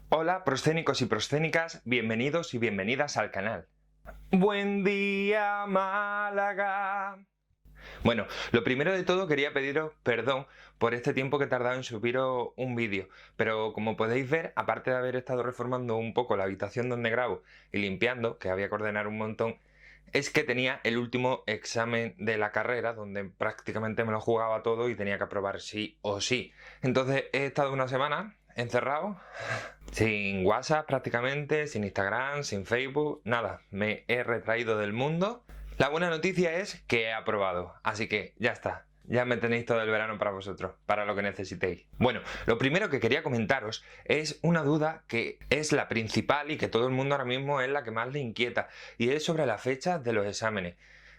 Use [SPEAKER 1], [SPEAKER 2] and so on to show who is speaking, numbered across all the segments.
[SPEAKER 1] Hola proscénicos y proscénicas, bienvenidos y bienvenidas al canal. Buen día, Málaga. Bueno, lo primero de todo quería pediros perdón por este tiempo que he tardado en subiros un vídeo, pero como podéis ver, aparte de haber estado reformando un poco la habitación donde grabo y limpiando, que había que ordenar un montón, es que tenía el último examen de la carrera donde prácticamente me lo jugaba todo y tenía que aprobar sí o sí. Entonces he estado una semana encerrado, sin WhatsApp prácticamente, sin Instagram, sin Facebook, nada, me he retraído del mundo. La buena noticia es que he aprobado, así que ya está. Ya me tenéis todo el verano para vosotros, para lo que necesitéis. Bueno, lo primero que quería comentaros es una duda que es la principal y que todo el mundo ahora mismo es la que más le inquieta, y es sobre la fecha de los exámenes.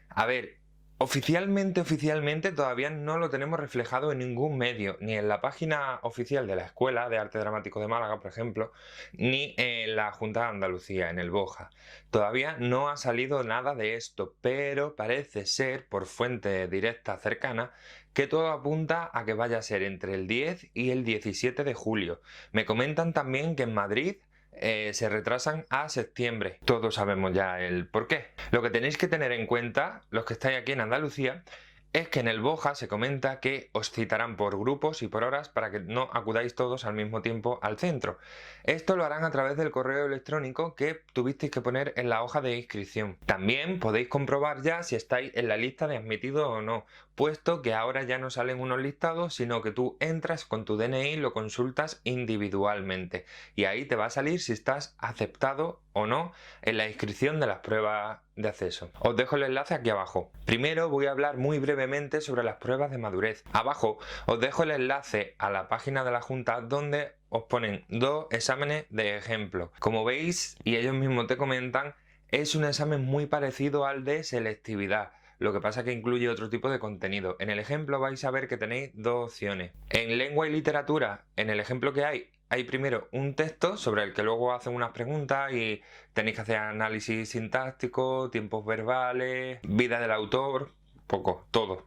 [SPEAKER 1] A ver, oficialmente todavía no lo tenemos reflejado en ningún medio, ni en la página oficial de la Escuela de Arte Dramático de Málaga, por ejemplo, ni en la Junta de Andalucía, en el BOJA. Todavía no ha salido nada de esto, pero parece ser, por fuente directa cercana, que todo apunta a que vaya a ser entre el 10 y el 17 de julio. Me comentan también que en Madrid se retrasan a septiembre. Todos sabemos ya el por qué. Lo que tenéis que tener en cuenta, los que estáis aquí en Andalucía, es que en el BOJA se comenta que os citarán por grupos y por horas para que no acudáis todos al mismo tiempo al centro. Esto lo harán a través del correo electrónico que tuvisteis que poner en la hoja de inscripción. También podéis comprobar ya si estáis en la lista de admitidos o no, puesto que ahora ya no salen unos listados, sino que tú entras con tu DNI y lo consultas individualmente. Y ahí te va a salir si estás aceptado o no en la inscripción de las pruebas de acceso. Os dejo el enlace aquí abajo. Primero voy a hablar muy brevemente sobre las pruebas de madurez. Abajo os dejo el enlace a la página de la Junta donde os ponen dos exámenes de ejemplo. Como veis, y ellos mismos te comentan, es un examen muy parecido al de selectividad. Lo que pasa es que incluye otro tipo de contenido. En el ejemplo vais a ver que tenéis dos opciones. En lengua y literatura, en el ejemplo que hay primero un texto sobre el que luego hacen unas preguntas y tenéis que hacer análisis sintáctico, tiempos verbales, vida del autor, poco, todo.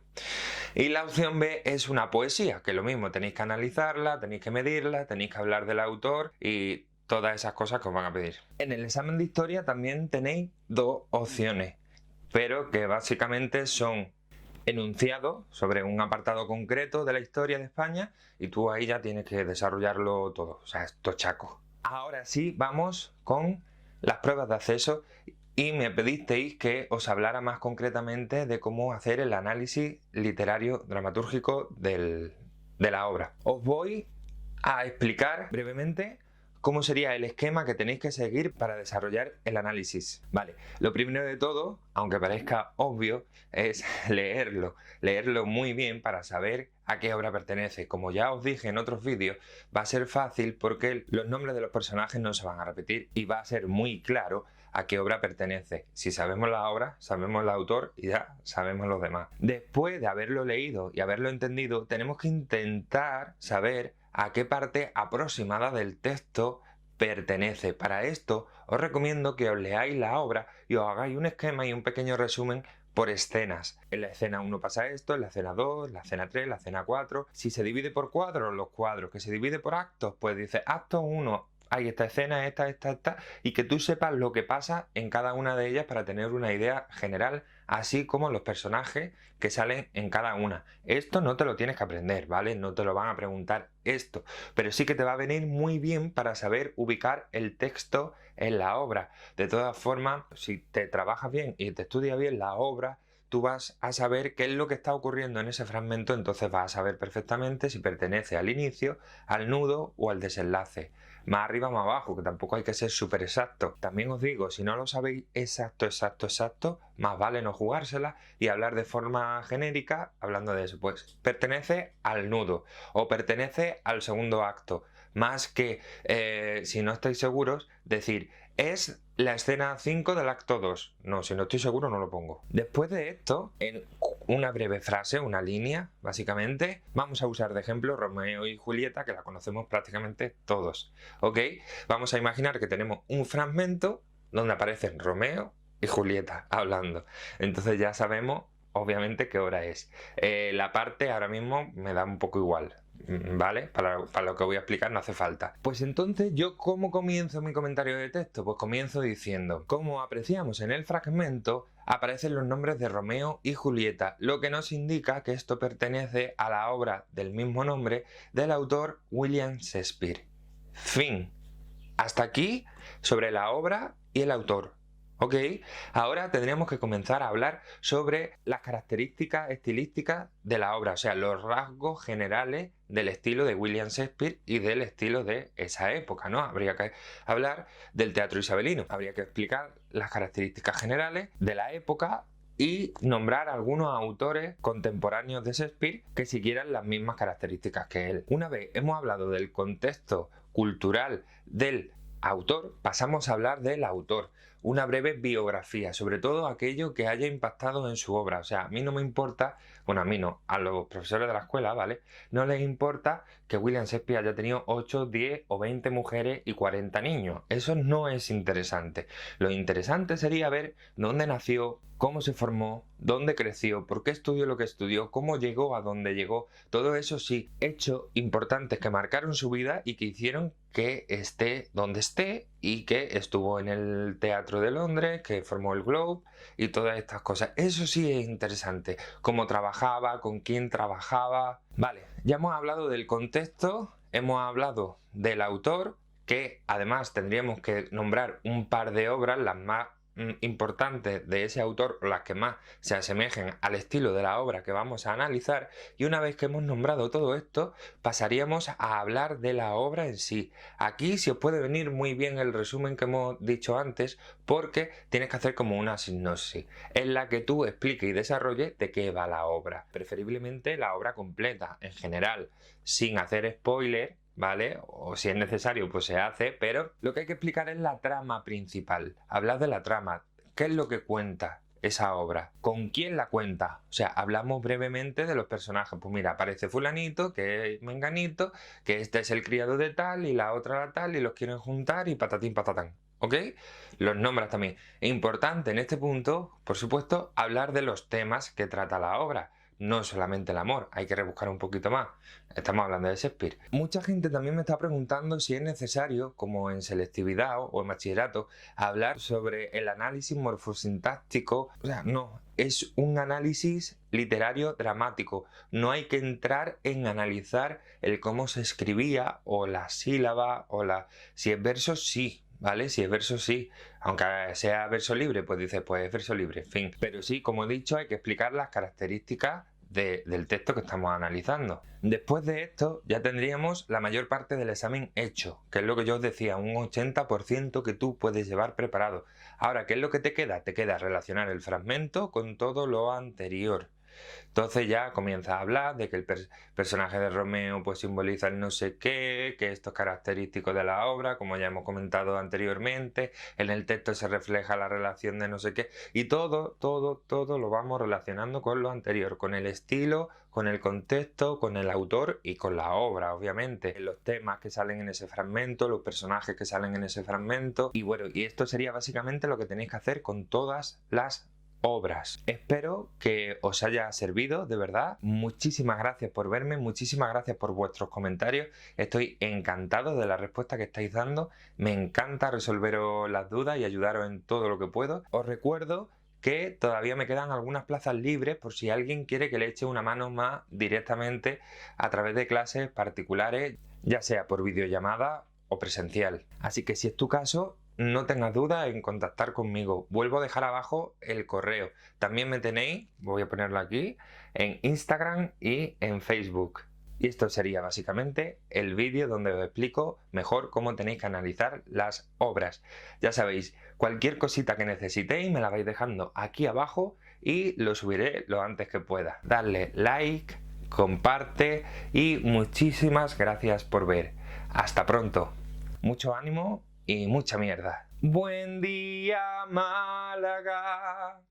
[SPEAKER 1] Y la opción B es una poesía, que es lo mismo, tenéis que analizarla, tenéis que medirla, tenéis que hablar del autor y todas esas cosas que os van a pedir. En el examen de historia también tenéis dos opciones, pero que básicamente son enunciado sobre un apartado concreto de la historia de España y tú ahí ya tienes que desarrollarlo todo, o sea, es tochaco. Ahora sí, vamos con las pruebas de acceso y me pedisteis que os hablara más concretamente de cómo hacer el análisis literario dramatúrgico de la obra. Os voy a explicar brevemente cómo sería el esquema que tenéis que seguir para desarrollar el análisis. Vale, lo primero de todo, aunque parezca obvio, es leerlo muy bien para saber a qué obra pertenece. Como ya os dije en otros vídeos, va a ser fácil porque los nombres de los personajes no se van a repetir y va a ser muy claro a qué obra pertenece. Si sabemos la obra, sabemos el autor y ya sabemos los demás. Después de haberlo leído y haberlo entendido, tenemos que intentar saber a qué parte aproximada del texto pertenece. Para esto os recomiendo que os leáis la obra y os hagáis un esquema y un pequeño resumen por escenas. En la escena 1 pasa esto, en la escena 2, la escena 3, la escena 4. Si se divide por cuadros, los cuadros. Que se divide por actos, pues dice acto 1. Hay esta escena, esta, y que tú sepas lo que pasa en cada una de ellas para tener una idea general, así como los personajes que salen en cada una. Esto no te lo tienes que aprender, ¿vale? No te lo van a preguntar esto, pero sí que te va a venir muy bien para saber ubicar el texto en la obra. De todas formas, si te trabajas bien y te estudias bien la obra, tú vas a saber qué es lo que está ocurriendo en ese fragmento, entonces vas a saber perfectamente si pertenece al inicio, al nudo o al desenlace. Más arriba, más abajo, que tampoco hay que ser súper exacto. También os digo, si no lo sabéis exacto, más vale no jugársela y hablar de forma genérica, hablando de eso, pues pertenece al nudo o pertenece al segundo acto, más que, si no estáis seguros, decir, es la escena 5 del acto 2. No, si no estoy seguro no lo pongo. Después de esto, en una breve frase, una línea, básicamente, vamos a usar de ejemplo Romeo y Julieta, que la conocemos prácticamente todos. ¿Ok? Vamos a imaginar que tenemos un fragmento donde aparecen Romeo y Julieta hablando. Entonces ya sabemos, obviamente, qué hora es. La parte ahora mismo me da un poco igual. ¿vale? Para lo que voy a explicar no hace falta. Pues entonces, ¿yo cómo comienzo mi comentario de texto? Pues comienzo diciendo, como apreciamos en el fragmento, aparecen los nombres de Romeo y Julieta, lo que nos indica que esto pertenece a la obra del mismo nombre del autor William Shakespeare. Fin. Hasta aquí sobre la obra y el autor. ¿Ok? Ahora tendríamos que comenzar a hablar sobre las características estilísticas de la obra, o sea, los rasgos generales del estilo de William Shakespeare y del estilo de esa época, ¿no? Habría que hablar del teatro isabelino, habría que explicar las características generales de la época y nombrar algunos autores contemporáneos de Shakespeare que siguieran las mismas características que él. Una vez hemos hablado del contexto cultural del autor, pasamos a hablar del autor. Una breve biografía, sobre todo aquello que haya impactado en su obra. O sea, a mí no me importa, bueno, a mí no, a los profesores de la escuela, ¿vale? No les importa que William Shakespeare haya tenido 8, 10 o 20 mujeres y 40 niños. Eso no es interesante. Lo interesante sería ver dónde nació, cómo se formó, dónde creció, por qué estudió lo que estudió, cómo llegó a donde llegó. Todo eso sí, hechos importantes que marcaron su vida y que hicieron que esté donde esté y que estuvo en el Teatro de Londres, que formó el Globe y todas estas cosas. Eso sí es interesante. Cómo trabajaba, con quién trabajaba. Vale, ya hemos hablado del contexto, hemos hablado del autor, que además tendríamos que nombrar un par de obras, las más importantes de ese autor, las que más se asemejen al estilo de la obra que vamos a analizar, y una vez que hemos nombrado todo esto pasaríamos a hablar de la obra en sí. Aquí se os puede venir muy bien el resumen que hemos dicho antes, porque tienes que hacer como una sinopsis en la que tú expliques y desarrolles de qué va la obra, preferiblemente la obra completa en general, sin hacer spoiler, ¿vale? O si es necesario, pues se hace, pero lo que hay que explicar es la trama principal. Hablar de la trama. ¿Qué es lo que cuenta esa obra? ¿Con quién la cuenta? O sea, hablamos brevemente de los personajes. Pues mira, aparece fulanito, que es menganito, que este es el criado de tal y la otra la tal y los quieren juntar y patatín patatán. ¿Ok? Los nombras también. Es importante en este punto, por supuesto, hablar de los temas que trata la obra. No solamente el amor, hay que rebuscar un poquito más. Estamos hablando de Shakespeare. Mucha gente también me está preguntando si es necesario, como en selectividad o en bachillerato, hablar sobre el análisis morfosintáctico. O sea, no, es un análisis literario dramático. No hay que entrar en analizar el cómo se escribía o la sílaba o la... Si es verso, sí. ¿Vale? Si es verso, sí. Aunque sea verso libre, pues dices, pues es verso libre, en fin. Pero sí, como he dicho, hay que explicar las características del texto que estamos analizando. Después de esto, ya tendríamos la mayor parte del examen hecho, que es lo que yo os decía, un 80% que tú puedes llevar preparado. Ahora, ¿qué es lo que te queda? Te queda relacionar el fragmento con todo lo anterior. Entonces ya comienza a hablar de que el personaje de Romeo pues simboliza el no sé qué, que esto es característico de la obra, como ya hemos comentado anteriormente, en el texto se refleja la relación de no sé qué, y todo lo vamos relacionando con lo anterior, con el estilo, con el contexto, con el autor y con la obra, obviamente. Los temas que salen en ese fragmento, los personajes que salen en ese fragmento, y bueno, y esto sería básicamente lo que tenéis que hacer con todas las obras. Espero que os haya servido, de verdad. Muchísimas gracias por verme, muchísimas gracias por vuestros comentarios. Estoy encantado de la respuesta que estáis dando. Me encanta resolveros las dudas y ayudaros en todo lo que puedo. Os recuerdo que todavía me quedan algunas plazas libres por si alguien quiere que le eche una mano más directamente a través de clases particulares, ya sea por videollamada o presencial. Así que si es tu caso, no tengas duda en contactar conmigo. Vuelvo a dejar abajo el correo. También me tenéis, voy a ponerlo aquí, en Instagram y en Facebook. Y esto sería básicamente el vídeo donde os explico mejor cómo tenéis que analizar las obras. Ya sabéis, cualquier cosita que necesitéis me la vais dejando aquí abajo y lo subiré lo antes que pueda. Dadle like, comparte y muchísimas gracias por ver. Hasta pronto. Mucho ánimo y mucha mierda. Buen día, Málaga.